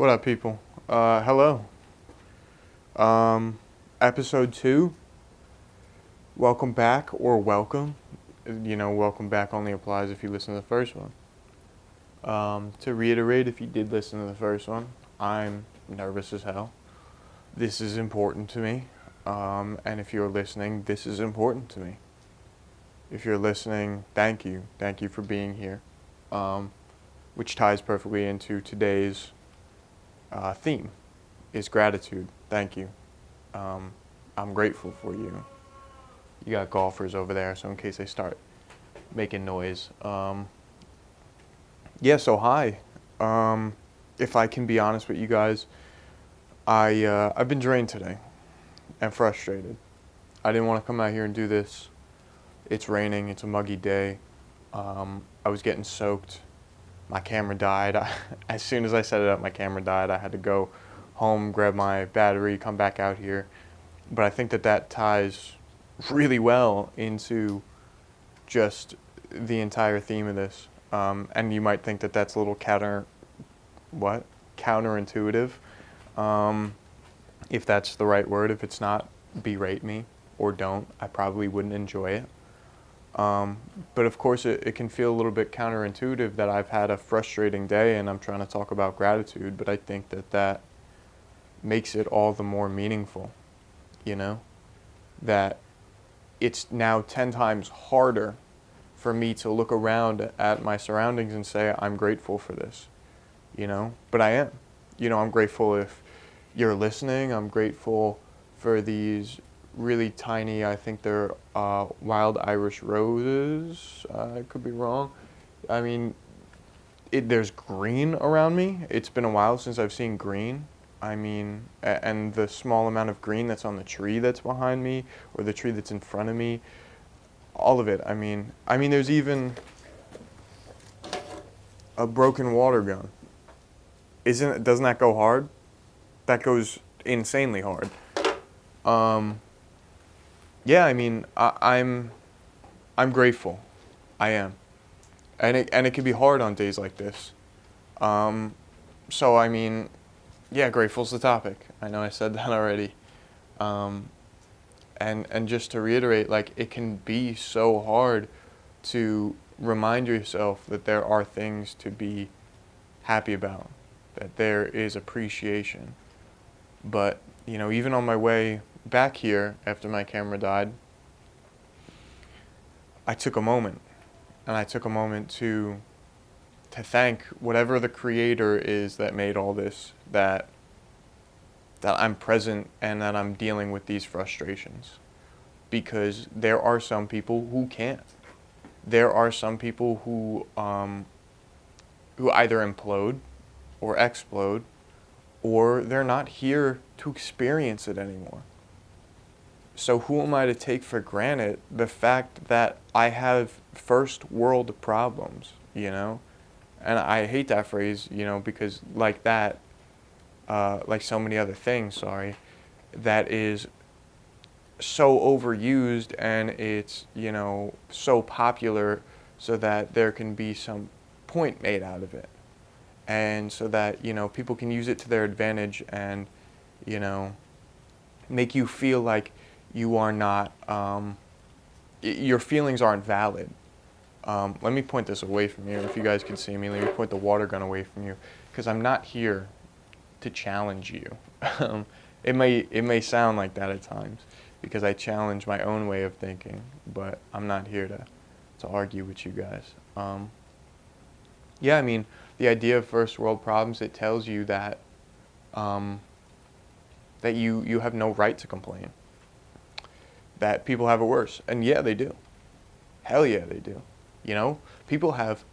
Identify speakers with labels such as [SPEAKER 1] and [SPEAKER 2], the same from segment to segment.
[SPEAKER 1] What up, people? Hello. Um, Episode 2. Welcome back, or welcome. Welcome back only applies if you listen to the first one. To reiterate, if you did listen to the first one, I'm nervous as hell. This is important to me. And if you're listening, this is important to me. If you're listening, thank you. Thank you for being here. Which ties perfectly into today's theme is gratitude. Thank you. I'm grateful for you. You got golfers over there, so in case they start making noise. So hi. If I can be honest with you guys, I've been drained today and frustrated. I didn't want to come out here and do this. It's raining. It's a muggy day. I was getting soaked. My camera died. As soon as I set it up, my camera died. I had to go home, grab my battery, come back out here. But I think that ties really well into just the entire theme of this. And you might think that that's a little counterintuitive. If that's the right word. If it's not, berate me or don't. I probably wouldn't enjoy it. But of course, it can feel a little bit counterintuitive that I've had a frustrating day and I'm trying to talk about gratitude, but I think that makes it all the more meaningful, that it's now 10 times harder for me to look around at my surroundings and say, I'm grateful for this, but I am. I'm grateful if you're listening. I'm grateful for these really tiny, I think they're wild Irish roses. I could be wrong. I mean, there's green around me. It's been a while since I've seen green. I mean, and the small amount of green that's on the tree that's behind me, or the tree that's in front of me, all of it. I mean, there's even a broken water gun. Doesn't that go hard? That goes insanely hard. I'm grateful. I am. And it can be hard on days like this. Grateful's the topic. I know I said that already. And just to reiterate, it can be so hard to remind yourself that there are things to be happy about, that there is appreciation. But, even on my way back here after my camera died, I took a moment to thank whatever the creator is that made all this, that I'm present and that I'm dealing with these frustrations, because there are some people who can't. There are some people who either implode or explode, or they're not here to experience it anymore. So who am I to take for granted the fact that I have first world problems, And I hate that phrase, because like so many other things, that is so overused and it's, so popular so that there can be some point made out of it. And so that, people can use it to their advantage and, make you feel like you are not, your feelings aren't valid. Let me point this away from you. If you guys can see me, let me point the water gun away from you, because I'm not here to challenge you. It may sound like that at times, because I challenge my own way of thinking, but I'm not here to argue with you guys. The idea of first world problems, it tells you that that you have no right to complain. That people have it worse. And yeah, they do. Hell yeah, they do. People have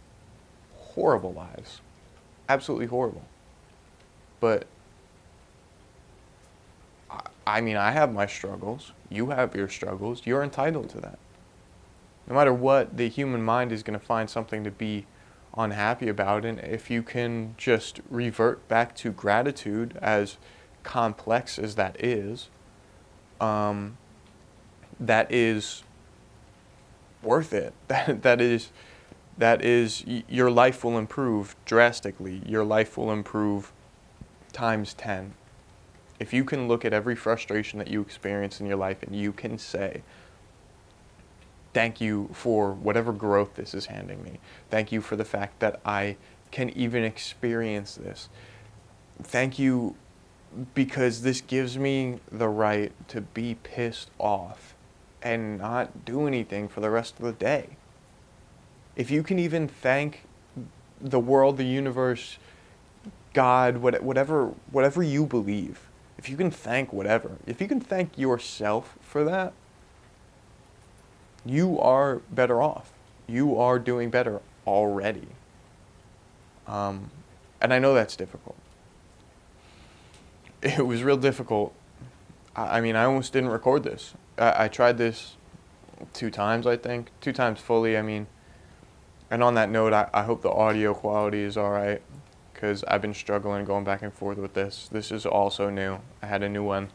[SPEAKER 1] horrible lives. Absolutely horrible. But, I have my struggles. You have your struggles. You're entitled to that. No matter what, the human mind is going to find something to be unhappy about. And if you can just revert back to gratitude, as complex as that is worth it. That is your life will improve drastically. Your life will improve times 10. If you can look at every frustration that you experience in your life and you can say, thank you for whatever growth this is handing me. Thank you for the fact that I can even experience this. Thank you because this gives me the right to be pissed off and not do anything for the rest of the day. If you can even thank the world, the universe, God, whatever you believe, if you can thank whatever, if you can thank yourself for that, you are better off. You are doing better already. And I know that's difficult. It was real difficult. I mean, I almost didn't record this. I tried this 2 times, I think. 2 times fully, I mean. And on that note, I hope the audio quality is alright, because I've been struggling going back and forth with this. This is also new. I had a new one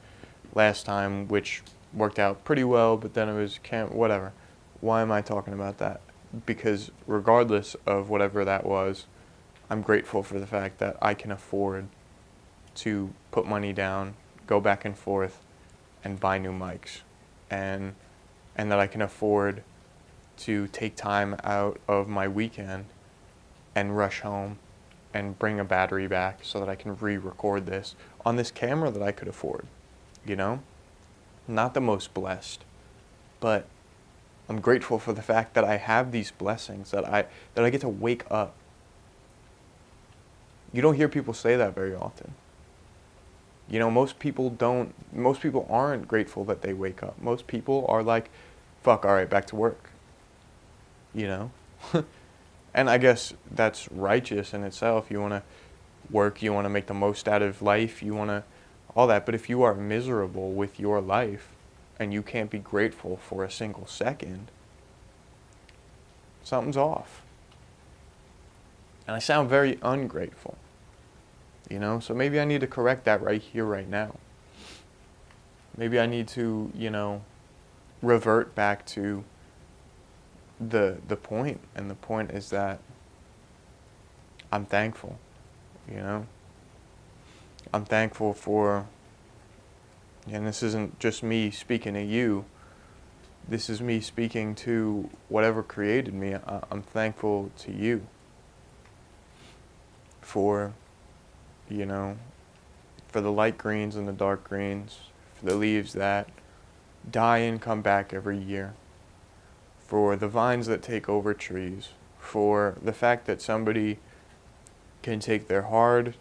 [SPEAKER 1] last time, which worked out pretty well, but then it was, whatever. Why am I talking about that? Because regardless of whatever that was, I'm grateful for the fact that I can afford to put money down, go back and forth, and buy new mics. And that I can afford to take time out of my weekend and rush home and bring a battery back so that I can re-record this on this camera that I could afford, you know? Not the most blessed, but I'm grateful for the fact that I have these blessings, that I get to wake up. You don't hear people say that very often. You know, most people aren't grateful that they wake up. Most people are like, fuck, all right, back to work. You know? And I guess that's righteous in itself. You want to work, you want to make the most out of life, you want to all that. But if you are miserable with your life and you can't be grateful for a single second, something's off. And I sound very ungrateful. You know, so maybe I need to correct that right here, right now. Maybe I need to, you know, revert back to the point. And the point is that I'm thankful, you know. I'm thankful for, and this isn't just me speaking to you. This is me speaking to whatever created me. I'm thankful to you for, you know, for the light greens and the dark greens, for the leaves that die and come back every year, for the vines that take over trees, for the fact that somebody can take their hard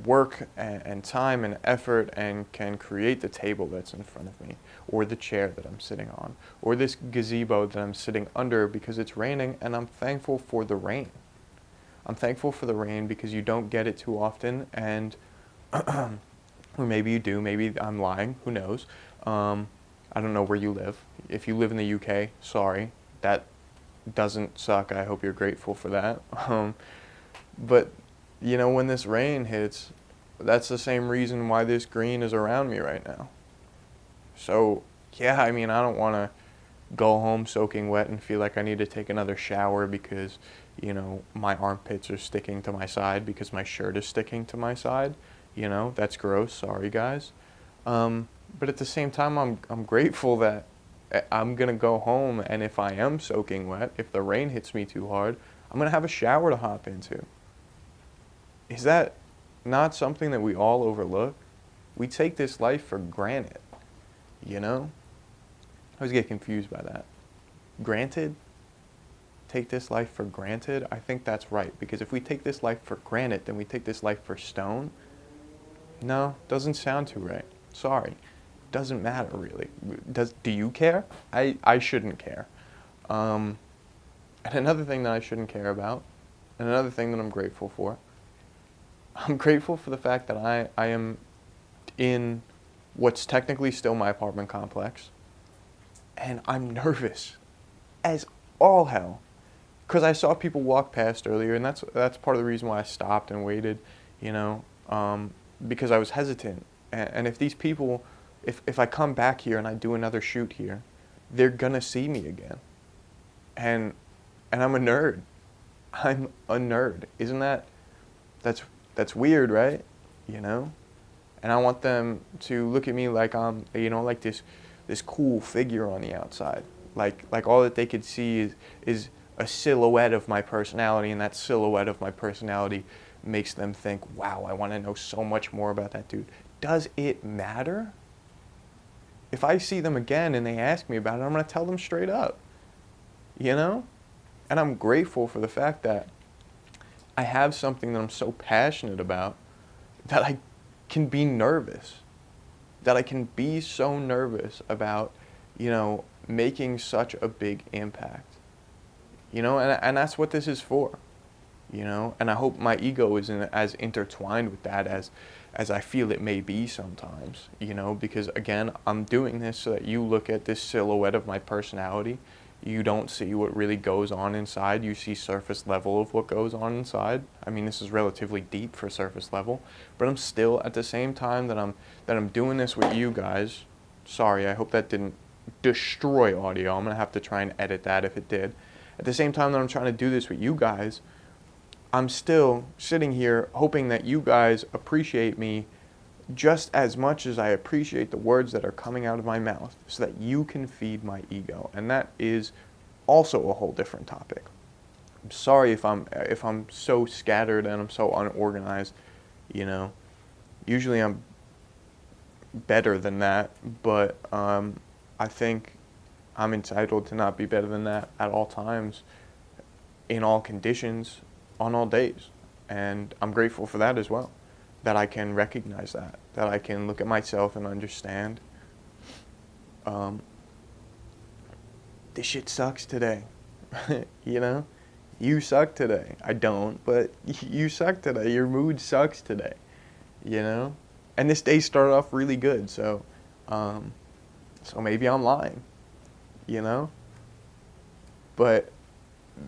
[SPEAKER 1] work and time and effort and can create the table that's in front of me, or the chair that I'm sitting on, or this gazebo that I'm sitting under because it's raining, and I'm thankful for the rain. I'm thankful for the rain because you don't get it too often, and or maybe you do, maybe I'm lying, who knows. I don't know where you live. If you live in the UK, sorry, that doesn't suck. I hope you're grateful for that. But, you know, when this rain hits, that's the same reason why this green is around me right now. So, yeah, I mean, I don't want to go home soaking wet and feel like I need to take another shower because, you know, my armpits are sticking to my side because my shirt is sticking to my side. You know, that's gross. Sorry, guys. But at the same time, I'm grateful that I'm going to go home, and if I am soaking wet, if the rain hits me too hard, I'm going to have a shower to hop into. Is that not something that we all overlook? We take this life for granted, you know? I always get confused by that. Granted? Take this life for granted? I think that's right, because if we take this life for granted, then we take this life for stone. No, doesn't sound too right. Sorry. Doesn't matter, really. Do you care? I shouldn't care. And another thing that I shouldn't care about, and another thing that I'm grateful for, I'm grateful for the fact that I am in what's technically still my apartment complex, and I'm nervous as all hell, because I saw people walk past earlier, and that's part of the reason why I stopped and waited, you know, because I was hesitant. And if these people, if I come back here and I do another shoot here, they're gonna see me again, and I'm a nerd. I'm a nerd. Isn't that's weird, right? you know? And I want them to look at me like I'm, like this cool figure on the outside. Like all that they could see is a silhouette of my personality, and that silhouette of my personality makes them think, wow, I want to know so much more about that dude. Does it matter? If I see them again and they ask me about it, I'm going to tell them straight up, you know? And I'm grateful for the fact that I have something that I'm so passionate about that I can be nervous, that I can be so nervous about, making such a big impact, and that's what this is for, and I hope my ego isn't as intertwined with that as I feel it may be sometimes, because again, I'm doing this so that you look at this silhouette of my personality. You don't see what really goes on inside. You see surface level of what goes on inside. I mean, this is relatively deep for surface level, but I'm still, at the same time that I'm doing this with you guys. Sorry, I hope that didn't destroy audio. I'm gonna have to try and edit that if it did. At the same time that I'm trying to do this with you guys, I'm still sitting here hoping that you guys appreciate me just as much as I appreciate the words that are coming out of my mouth, so that you can feed my ego. And that is also a whole different topic. I'm sorry if I'm so scattered and I'm so unorganized, Usually I'm better than that, but I think I'm entitled to not be better than that at all times, in all conditions, on all days. And I'm grateful for that as well. That I can recognize that I can look at myself and understand, this shit sucks today, you suck today. I don't, but you suck today. Your mood sucks today, and this day started off really good, so maybe I'm lying, but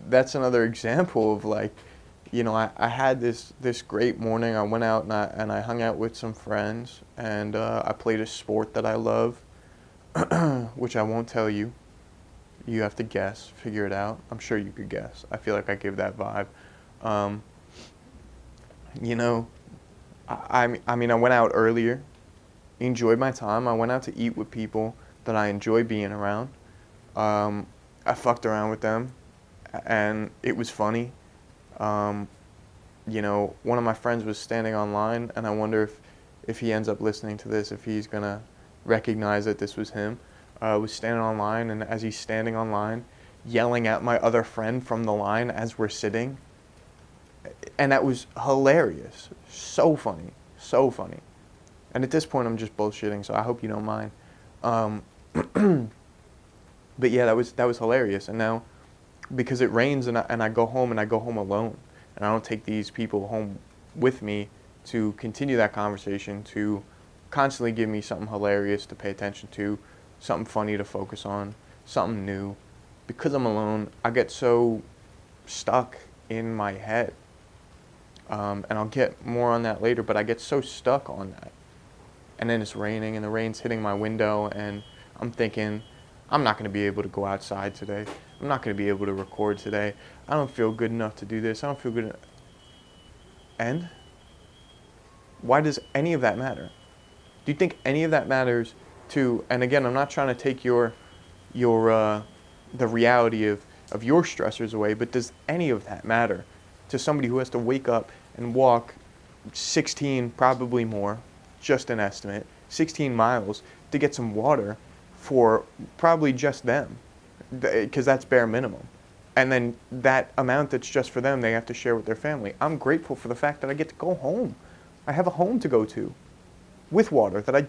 [SPEAKER 1] that's another example of I had this great morning. I went out and I hung out with some friends, and I played a sport that I love, which I won't tell you. You have to guess, figure it out. I'm sure you could guess. I feel like I give that vibe. I mean, I went out earlier, enjoyed my time. I went out to eat with people that I enjoy being around. I fucked around with them, and it was funny. One of my friends was standing online, and I wonder if he ends up listening to this, if he's going to recognize that this was him. Was standing online, and as he's standing online, yelling at my other friend from the line as we're sitting. And that was hilarious. So funny. So funny. And at this point, I'm just bullshitting, so I hope you don't mind. But yeah, that was hilarious. And now, because it rains and I go home, and I go home alone, and I don't take these people home with me to continue that conversation, to constantly give me something hilarious to pay attention to, something funny to focus on, something new. Because I'm alone, I get so stuck in my head. And I'll get more on that later, but I get so stuck on that. And then it's raining, and the rain's hitting my window, and I'm thinking, I'm not going to be able to go outside today. I'm not going to be able to record today. I don't feel good enough to do this. I don't feel good enough. And why does any of that matter? Do you think any of that matters to, and again, I'm not trying to take the reality of your stressors away, but does any of that matter to somebody who has to wake up and walk 16, probably more, just an estimate, 16 miles to get some water for probably just them, because that's bare minimum. And then that amount that's just for them, they have to share with their family. I'm grateful for the fact that I get to go home. I have a home to go to with water that I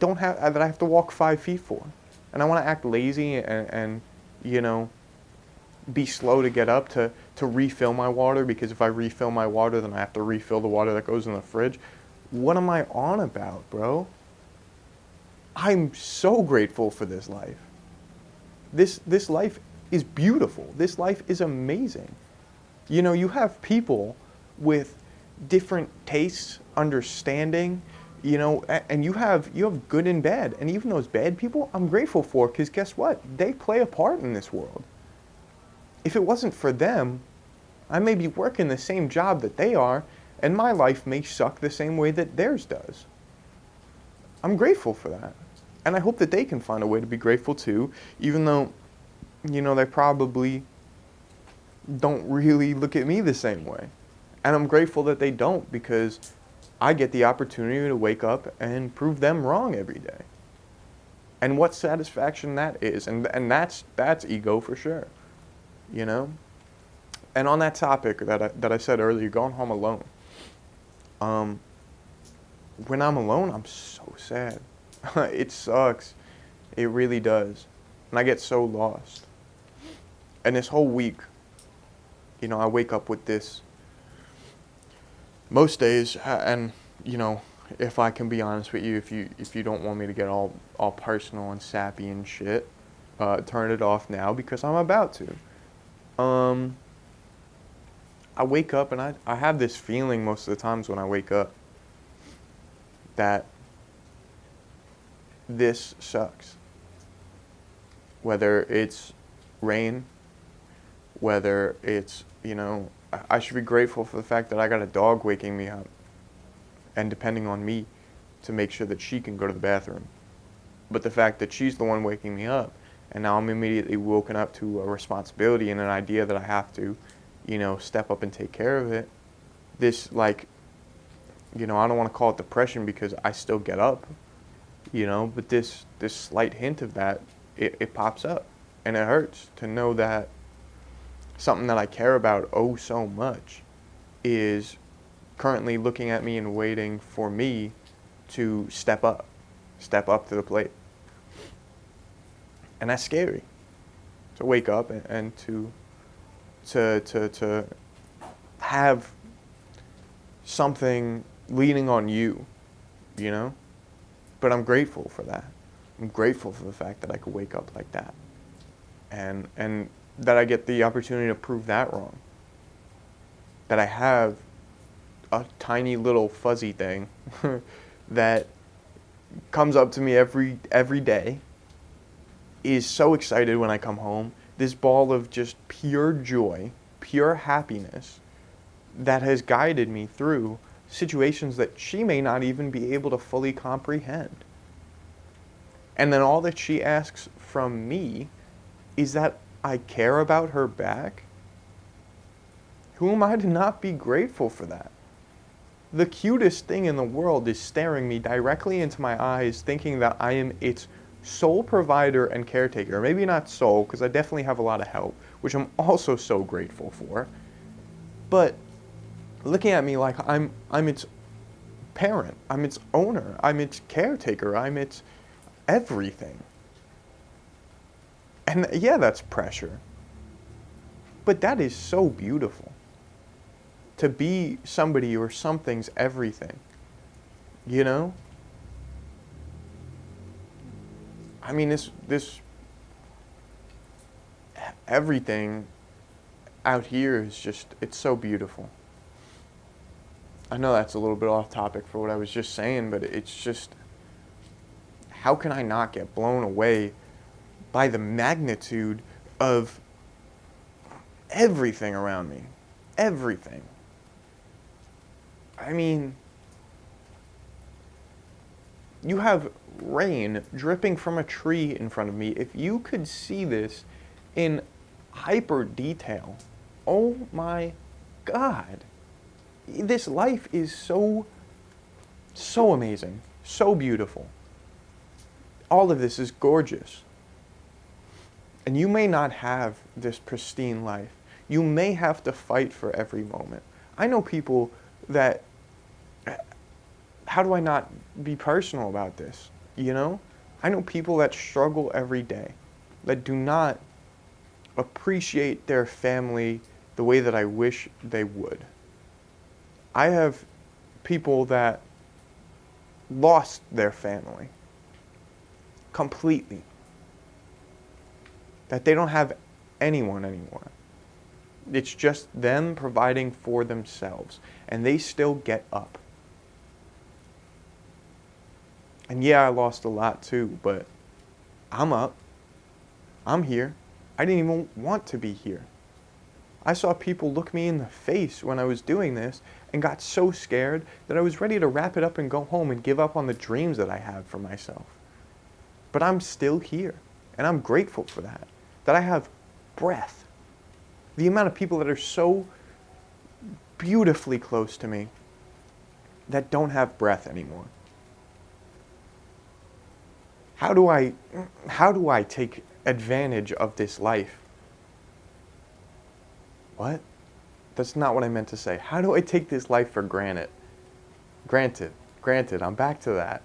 [SPEAKER 1] have to walk 5 feet for. And I want to act lazy and be slow to get up to refill my water, because if I refill my water, then I have to refill the water that goes in the fridge. What am I on about, bro? I'm so grateful for this life. This life is beautiful. This life is amazing. You have people with different tastes, understanding, and you have good and bad. And even those bad people, I'm grateful for, because guess what? They play a part in this world. If it wasn't for them, I may be working the same job that they are, And my life may suck the same way that theirs does. I'm grateful for that. And I hope that they can find a way to be grateful too, even though, they probably don't really look at me the same way. And I'm grateful that they don't, because I get the opportunity to wake up and prove them wrong every day. And what satisfaction that is. And that's ego for sure. And on that topic that I said earlier, going home alone. When I'm alone, I'm so sad. It sucks. It really does. And I get so lost. And this whole week, I wake up with this. Most days, and if I can be honest with you, if you don't want me to get all personal and sappy and shit, turn it off now, because I'm about to. I wake up and I have this feeling most of the times when I wake up that this sucks. Whether it's rain, whether it's, I should be grateful for the fact that I got a dog waking me up and depending on me to make sure that she can go to the bathroom. But the fact that she's the one waking me up, and now I'm immediately woken up to a responsibility and an idea that I have to, step up and take care of it. This, I don't want to call it depression because I still get up, but this slight hint of that, it pops up. And it hurts to know that something that I care about oh so much is currently looking at me and waiting for me to step up to the plate. And that's scary, to wake up and to have something leaning on you, But I'm grateful for that. I'm grateful for the fact that I could wake up like that. And that I get the opportunity to prove that wrong. That I have a tiny little fuzzy thing that comes up to me every day, is so excited when I come home. This ball of just pure joy, pure happiness that has guided me through situations that she may not even be able to fully comprehend. And then all that she asks from me is that I care about her back. Who am I to not be grateful for that? The cutest thing in the world is staring me directly into my eyes, thinking that I am its sole provider and caretaker. Maybe not sole, because I definitely have a lot of help, which I'm also so grateful for. But looking at me like I'm its parent, I'm its owner, I'm its caretaker, I'm its everything. And yeah, that's pressure. But that is so beautiful. To be somebody or something's everything. I mean, this everything out here is just, it's so beautiful. I know that's a little bit off topic for what I was just saying, but it's just, how can I not get blown away by the magnitude of everything around me? Everything. I mean, you have rain dripping from a tree in front of me. If you could see this in hyper detail, oh my God. This life is so amazing, so beautiful. All of this is gorgeous. And you may not have this pristine life. You may have to fight for every moment. I know people that, how do I not be personal about this? I know people that struggle every day, that do not appreciate their family the way that I wish they would. I have people that lost their family completely. That they don't have anyone anymore. It's just them providing for themselves. And they still get up. And yeah, I lost a lot too, but I'm up. I'm here. I didn't even want to be here. I saw people look me in the face when I was doing this and got so scared that I was ready to wrap it up and go home and give up on the dreams that I have for myself. But I'm still here, and I'm grateful for that I have breath. The amount of people that are so beautifully close to me that don't have breath anymore. How do I take advantage of this life? What? That's not what I meant to say. How do I take this life for granted? Granted, I'm back to that.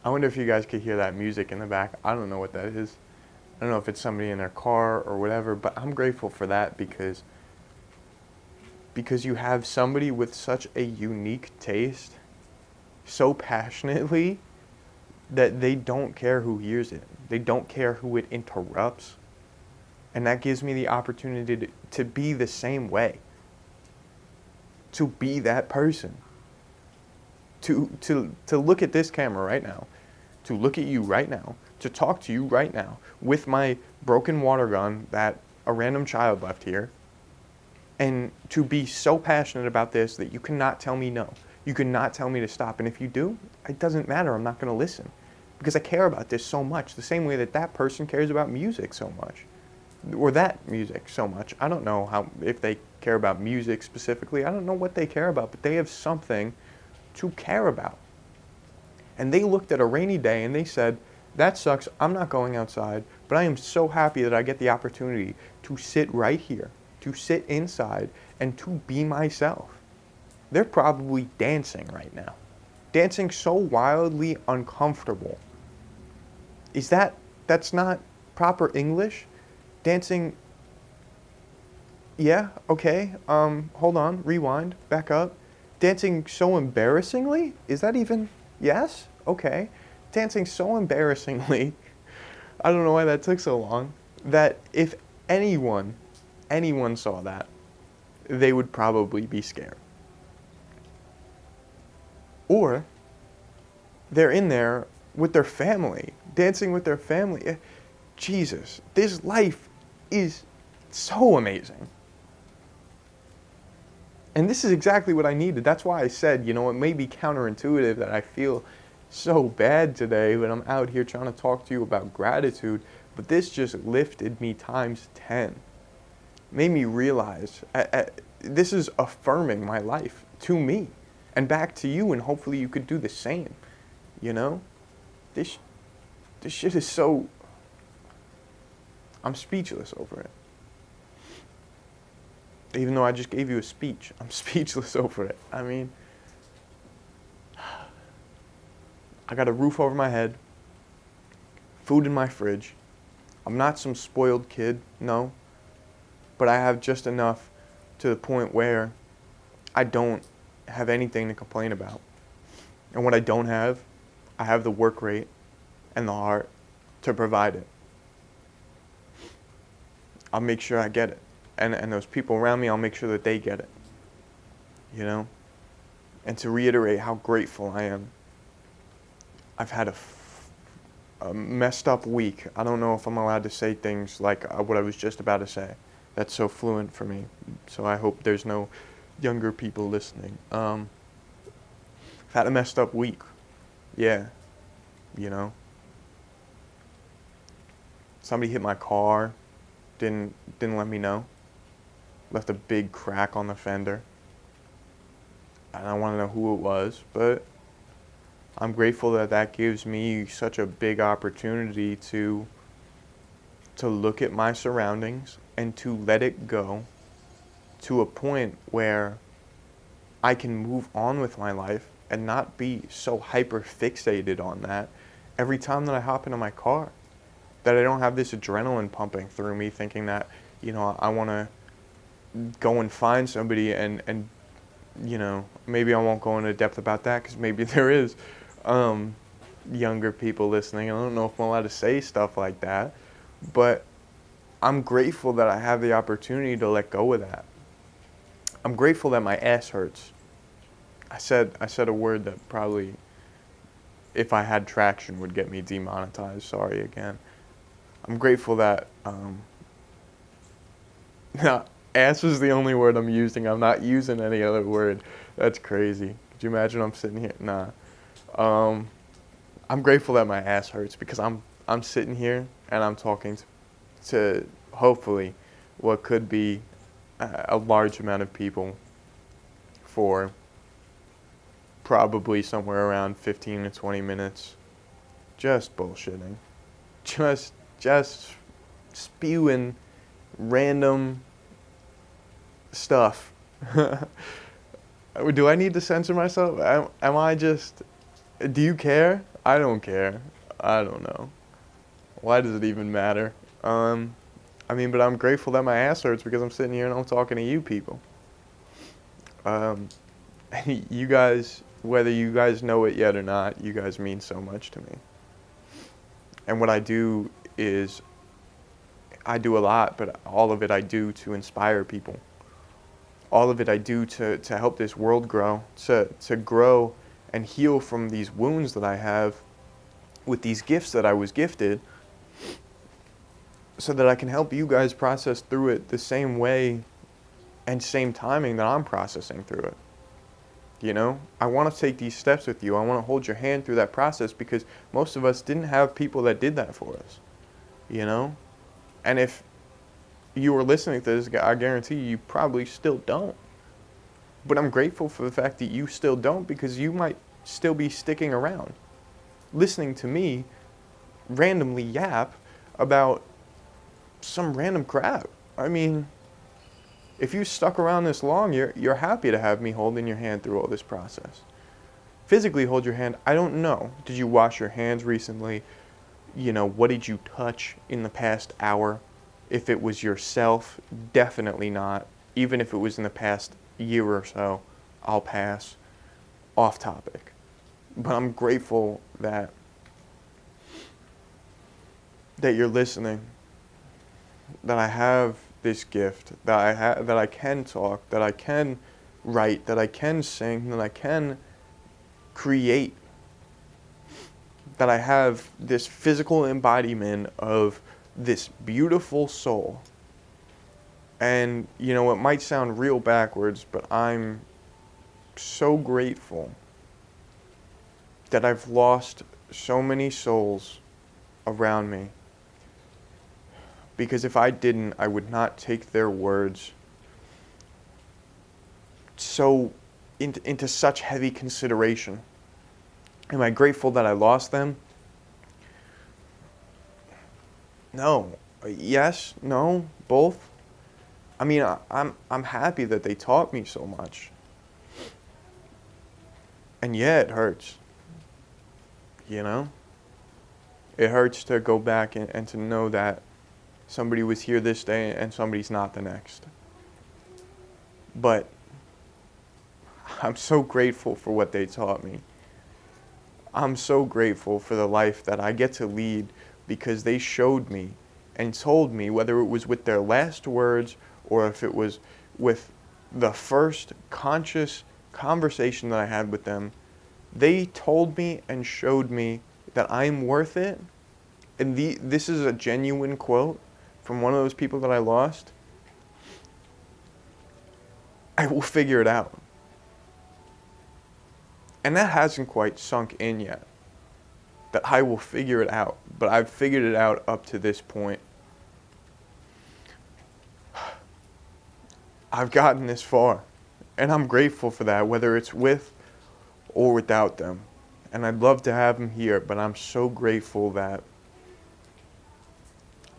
[SPEAKER 1] I wonder if you guys could hear that music in the back. I don't know what that is. I don't know if it's somebody in their car or whatever, but I'm grateful for that because you have somebody with such a unique taste so passionately that they don't care who hears it. They don't care who it interrupts. And that gives me the opportunity to be the same way. To be that person. To look at this camera right now. To look at you right now. To talk to you right now. With my broken water gun that a random child left here. And to be so passionate about this that you cannot tell me no. You cannot tell me to stop. And if you do, it doesn't matter. I'm not going to listen. Because I care about this so much. The same way that person cares about music so much. Or that music so much. I don't know if they care about music specifically. I don't know what they care about, but they have something to care about. And they looked at a rainy day and they said, that sucks, I'm not going outside, but I am so happy that I get the opportunity to sit right here, to sit inside, and to be myself. They're probably dancing right now. Dancing so wildly uncomfortable. That's not proper English? Dancing, yeah, okay, hold on, rewind, back up. Dancing so embarrassingly? Is that even, yes? Okay. Dancing so embarrassingly, I don't know why that took so long, that if anyone saw that, they would probably be scared. Or, they're in there with their family, dancing with their family. Jesus, this life is so amazing. And this is exactly what I needed. That's why I said, it may be counterintuitive that I feel so bad today, but I'm out here trying to talk to you about gratitude. But this just lifted me times 10. Made me realize this is affirming my life to me and back to you, and hopefully you could do the same. This shit is so... I'm speechless over it. Even though I just gave you a speech, I'm speechless over it. I mean, I got a roof over my head, food in my fridge. I'm not some spoiled kid, no. But I have just enough to the point where I don't have anything to complain about. And what I don't have, I have the work rate and the heart to provide it. I'll make sure I get it. And those people around me, I'll make sure that they get it. And to reiterate how grateful I am, I've had a messed up week. I don't know if I'm allowed to say things like what I was just about to say. That's so fluent for me. So I hope there's no younger people listening. I've had a messed up week. Yeah. Somebody hit my car. Didn't let me know. Left a big crack on the fender. I don't want to know who it was, but I'm grateful that gives me such a big opportunity to look at my surroundings and to let it go to a point where I can move on with my life and not be so hyper fixated on that every time that I hop into my car. That I don't have this adrenaline pumping through me thinking that, I want to go and find somebody and maybe I won't go into depth about that because maybe there is younger people listening. I don't know if I'm allowed to say stuff like that, but I'm grateful that I have the opportunity to let go of that. I'm grateful that my ass hurts. I said a word that probably, if I had traction, would get me demonetized. Sorry again. I'm grateful that No, ass is the only word I'm using. I'm not using any other word. That's crazy. Could you imagine I'm sitting here? Nah. Um, I'm grateful that my ass hurts because I'm sitting here and I'm talking to hopefully what could be a large amount of people for probably somewhere around 15 to 20 minutes. Just bullshitting. Just spewing random stuff. Do I need to censor myself? Am I just... Do you care? I don't care. I don't know. Why does it even matter? But I'm grateful that my ass hurts because I'm sitting here and I'm talking to you people. You guys, whether you guys know it yet or not, you guys mean so much to me. And what I do is, I do a lot, but all of it I do to inspire people. All of it I do to help this world grow, to grow and heal from these wounds that I have with these gifts that I was gifted, so that I can help you guys process through it the same way and same timing that I'm processing through it. You know, I want to take these steps with you. I want to hold your hand through that process because most of us didn't have people that did that for us, you know? And if you were listening to this, I guarantee you probably still don't. But I'm grateful for the fact that you still don't, because you might still be sticking around, listening to me randomly yap about some random crap. I mean, if you stuck around this long, you're happy to have me holding your hand through all this process. Physically hold your hand, I don't know. Did you wash your hands recently? You know, what did you touch in the past hour? If it was yourself, definitely not. Even if it was in the past year or so, I'll pass. Off topic. But I'm grateful that you're listening, that I have this gift, that I can talk, that I can write, that I can sing, that I can create, that I have this physical embodiment of this beautiful soul. And, you know, it might sound real backwards, but I'm so grateful that I've lost so many souls around me. Because if I didn't, I would not take their words so into such heavy consideration. Am I grateful that I lost them? No. Yes, no, both. I mean, I'm happy that they taught me so much. And yeah, it hurts. You know? It hurts to go back and to know that somebody was here this day and somebody's not the next. But I'm so grateful for what they taught me. I'm so grateful for the life that I get to lead because they showed me and told me, whether it was with their last words or if it was with the first conscious conversation that I had with them, they told me and showed me that I'm worth it. And this is a genuine quote from one of those people that I lost. I will figure it out. And that hasn't quite sunk in yet, that I will figure it out. But I've figured it out up to this point. I've gotten this far, and I'm grateful for that, whether it's with or without them. And I'd love to have them here, but I'm so grateful that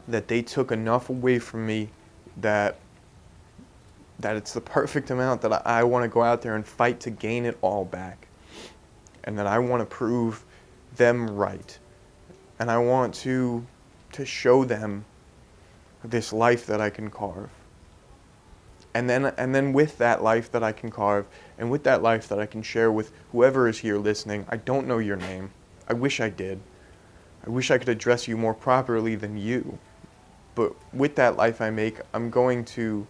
[SPEAKER 1] they took enough away from me that it's the perfect amount that I want to go out there and fight to gain it all back. And that I want to prove them right. And I want to show them this life that I can carve. And then with that life that I can carve, and with that life that I can share with whoever is here listening, I don't know your name. I wish I did. I wish I could address you more properly than you. But with that life I make, I'm going to